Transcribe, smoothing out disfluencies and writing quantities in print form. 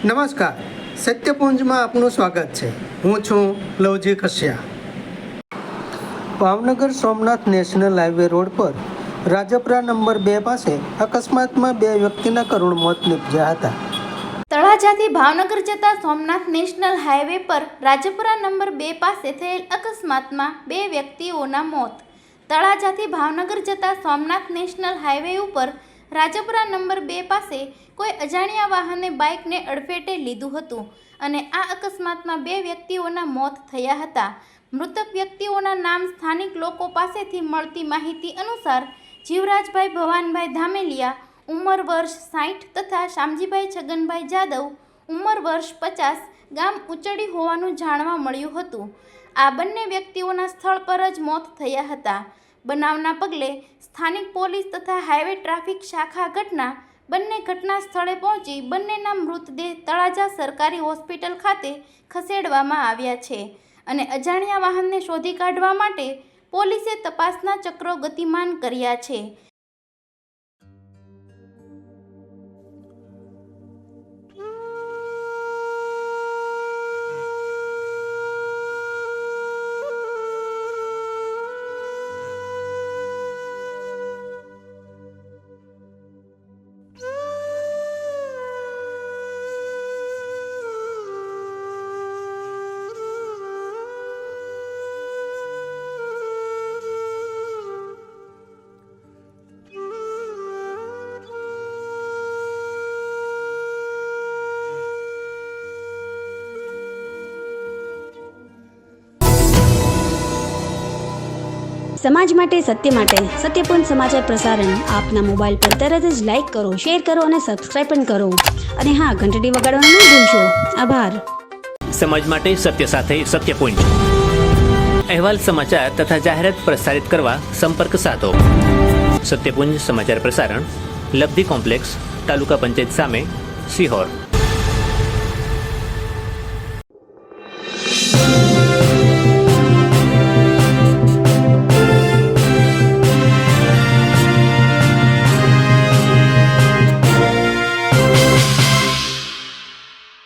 નમસ્કાર, સત્યપુંજમાં આપનું સ્વાગત છે. હું છું Lavji Khasiya. Bhavnagar Somnath national highway road પર રાજપરા નંબર 2 પાસે અકસ્માતમાં 2 વ્યક્તિના કરુણ મોત નીપજ્યા હતા. તળાજાથી ભાવનગર જતા સોમનાથ નેશનલ હાઈવે પર રાજપરા નંબર 2 પાસે થયેલ અકસ્માતમાં 2 વ્યક્તિઓના મોત. તળાજાથી ભાવનગર જતા સોમનાથ નેશનલ હાઈવે ઉપર રાજપરા નંબર 2 પાસે કોઈ અજાણ્યા વાહને બાઇકને અડફેટે લીધું હતું અને આ અકસ્માતમાં 2 વ્યક્તિઓના મોત થયા હતા. મૃતક વ્યક્તિઓના નામ સ્થાનિક લોકો પાસેથી મળતી માહિતી અનુસાર જીવરાજભાઈ ભવાનભાઈ ધામેલિયા, ઉંમર વર્ષ 60 તથા શામજીભાઈ છગનભાઈ જાદવ, ઉંમર વર્ષ 50, ગામ ઉચડી હોવાનું જાણવા મળ્યું હતું. આ બંને વ્યક્તિઓના સ્થળ પર જ મોત થયા હતા. બનાવના પગલે સ્થાનિક પોલીસ તથા હાઈવે ટ્રાફિક શાખા બંને ઘટના સ્થળે પહોંચી બંનેના મૃતદેહ તળાજા સરકારી હોસ્પિટલ ખાતે ખસેડવામાં આવ્યા છે અને અજાણ્યા વાહનને શોધી કાઢવા માટે પોલીસે તપાસના ચક્રો ગતિમાન કર્યા છે. સમાજ માટે, સત્ય માટે, સત્યપૂર્ણ સમાચાર પ્રસારણ આપના મોબાઈલ પર તરત જ લાઈક કરો, શેર કરો અને સબસ્ક્રાઈબ પણ કરો. અને હા, ઘંટડી વગાડવાનું ન ભૂલશો. આભાર. સમાજ માટે સત્ય સાથે સત્યપુંજ. અહેવાલ, સમાચાર તથા જાહેરાત પ્રસારિત કરવા સંપર્ક સાધો. સત્યપુંજ સમાચાર પ્રસારણ, લબ્ધિ કોમ્પ્લેક્સ, તાલુકા પંચાયત સામે, સિહોર.